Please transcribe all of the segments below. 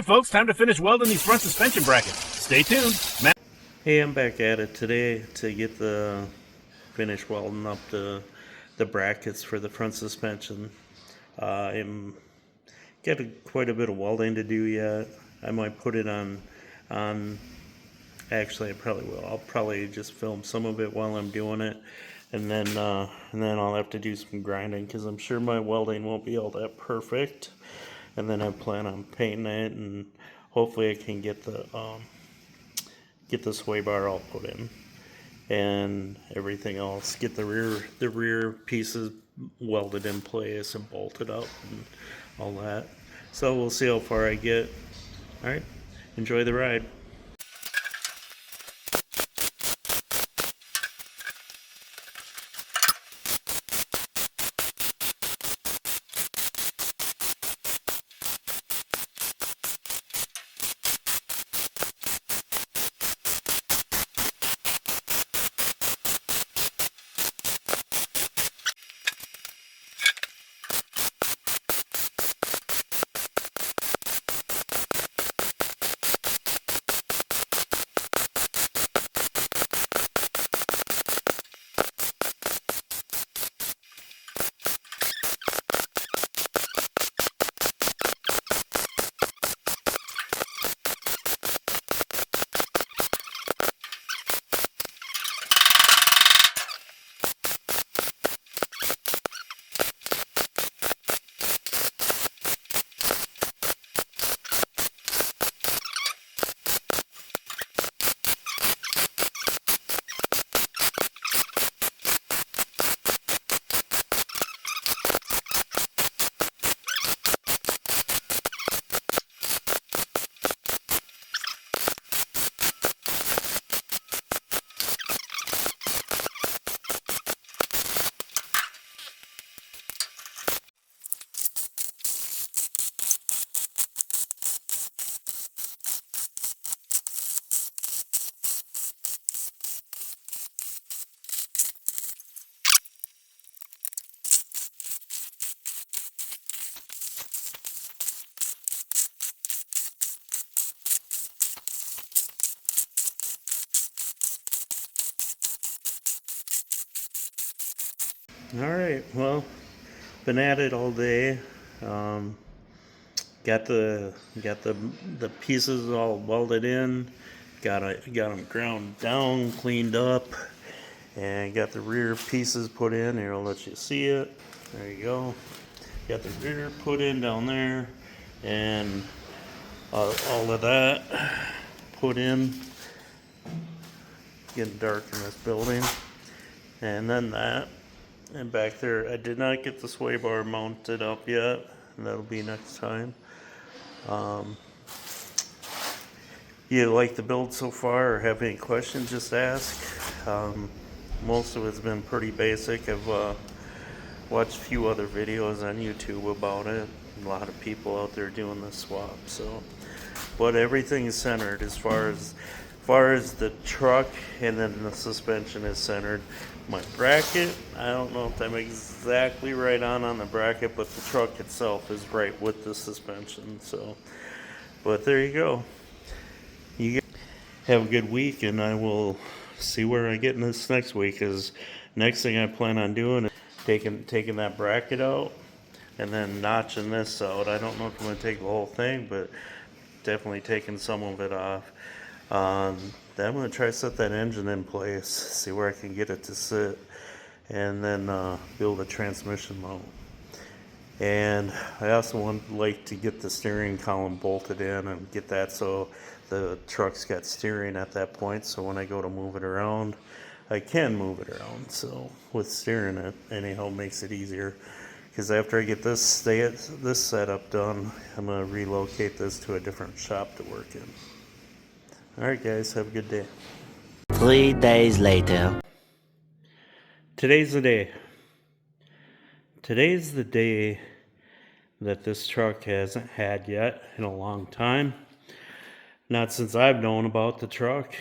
Folks, time to finish welding these front suspension brackets. Stay tuned. Hey, I'm back at it today to get the finish welding up the brackets for the front suspension. I'm got quite a bit of welding to do yet. I might put it on. Actually, I probably will. I'll probably just film some of it while I'm doing it, and then I'll have to do some grinding because I'm sure my welding won't be all that perfect. And then I plan on painting it, and hopefully I can get the sway bar all put in and everything else. Get the rear pieces welded in place and bolted up and all that. So we'll see how far I get. All right, enjoy the ride. All right, well, been at it all day. Um, got the pieces all welded in. Got them ground down, cleaned up, and got the rear pieces put in. Here, I'll let you see it. There you go. Got the rear put in down there, and all of that put in. Getting dark in this building, and then that. And back there, I did not get the sway bar mounted up yet. And that'll be next time. You like the build so far, or have any questions, just ask. Most of it's been pretty basic. I've watched a few other videos on YouTube about it. A lot of people out there doing this swap. So, but everything is centered as far as the truck, and then the suspension is centered. My bracket, I don't know if I'm exactly right on the bracket, but the truck itself is right with the suspension. So, but there you go. You guys have a good week, and I will see where I get in this next week. Because next thing I plan on doing is taking that bracket out and then notching this out. I don't know if I'm going to take the whole thing, but definitely taking some of it off. Then I'm going to try to set that engine in place, see where I can get it to sit, and then build a transmission mount. And I also would like to get the steering column bolted in and get that so the truck's got steering at that point, so when I go to move it around, I can move it around. So with steering it, anyhow, makes it easier. Because after I get this setup done, I'm going to relocate this to a different shop to work in. Alright guys, have a good day. 3 days later. Today's the day. Today's the day that this truck hasn't had yet in a long time. Not since I've known about the truck.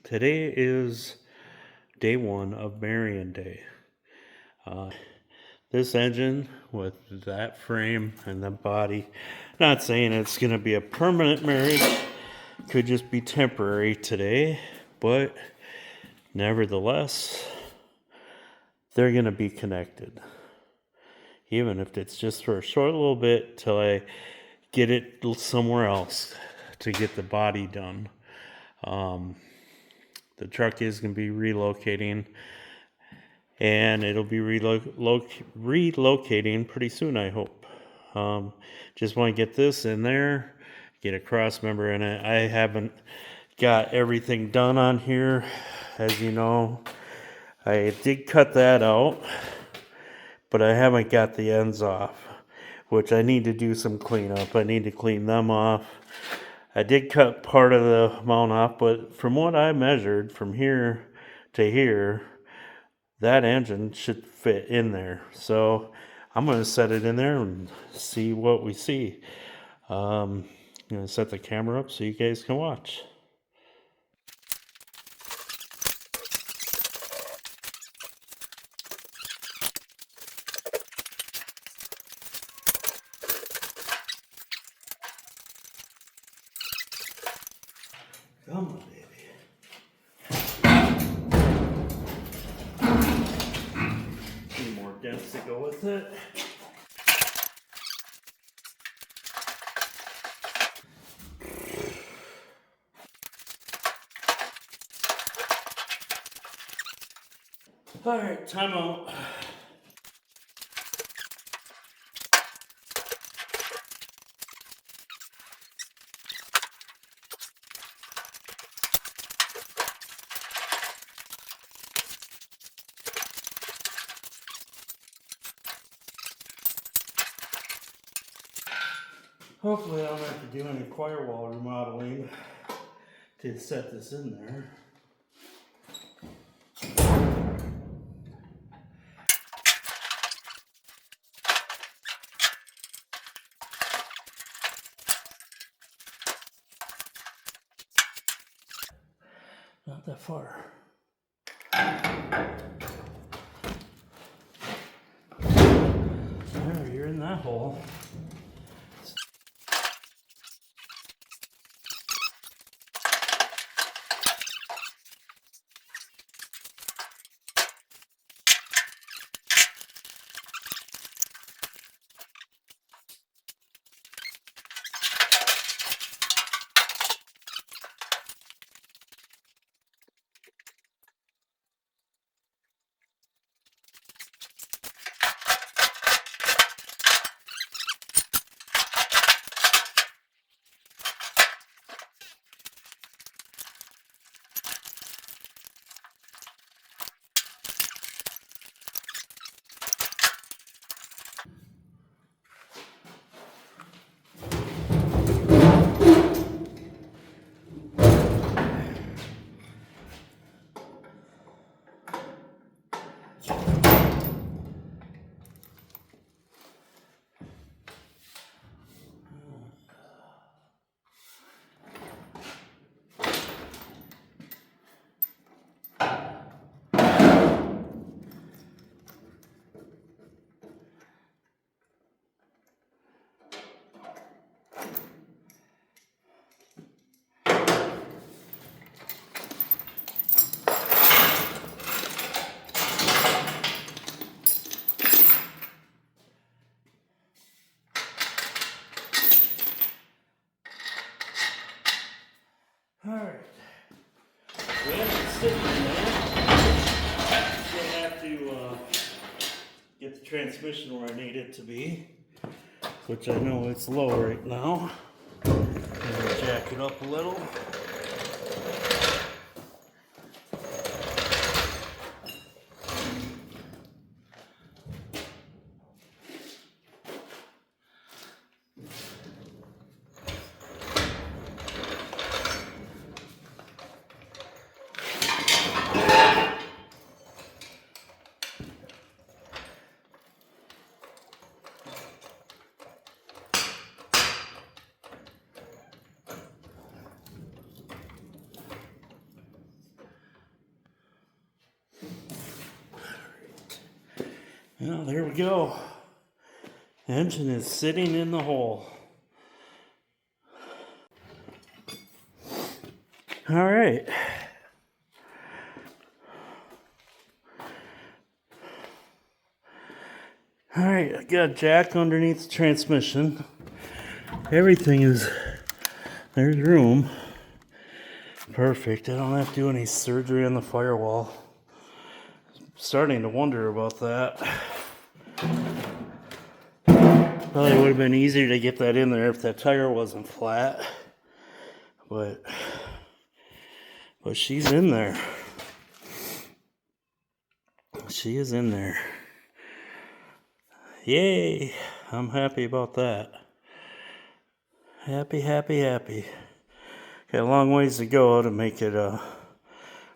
Today is day one of Marion Day. this engine with that frame and the body, not saying it's going to be a permanent marriage, could just be temporary today, but nevertheless, they're going to be connected. Even if it's just for a short little bit till I get it somewhere else to get the body done. The truck is going to be relocating, and it'll be relocating pretty soon, I hope. Just want to get this in there, get a cross member in it. I haven't got everything done on here, as you know. I did cut that out, but I haven't got the ends off, which I need to do some cleanup. I need to clean them off. I did cut part of the mount off, but from what I measured from here to here, that engine should fit in there. So I'm going to set it in there and see what we see. I'm going to set the camera up so you guys can watch. Come on, baby. A few more dents to go with it. All right, time out. Hopefully I don't have to do any firewall remodeling to set this in there. Not that far. There, you're in that hole. Alright. Well, it's sitting there. Still have to get the transmission where I need it to be, which I know it's low right now. I'm gonna jack it up a little. Well, there we go. Engine is sitting in the hole. All right. All right, I got a jack underneath the transmission. Everything is, there's room. Perfect. I don't have to do any surgery on the firewall. Starting to wonder about that. Probably would have been easier to get that in there if that tire wasn't flat. But she's in there. She is in there. Yay! I'm happy about that. Happy, happy, happy. Got a long ways to go to make it a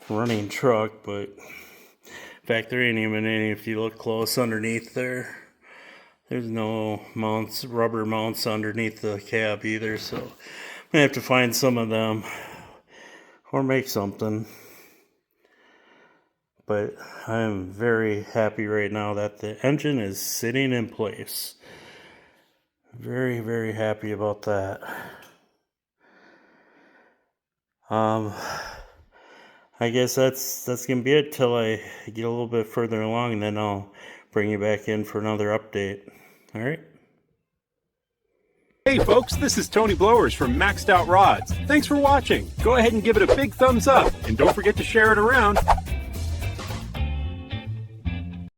running truck, but in fact, there ain't even any. If you look close underneath there, there's no mounts, rubber mounts underneath the cab either, so I'm gonna have to find some of them or make something. But I'm very happy right now that the engine is sitting in place. Very, very happy about that. I guess that's gonna be it till I get a little bit further along, and then I'll bring you back in for another update. All right. Hey folks, this is Tony Blowers from Maxed Out Rods. Thanks for watching. Go ahead and give it a big thumbs up, and don't forget to share it around.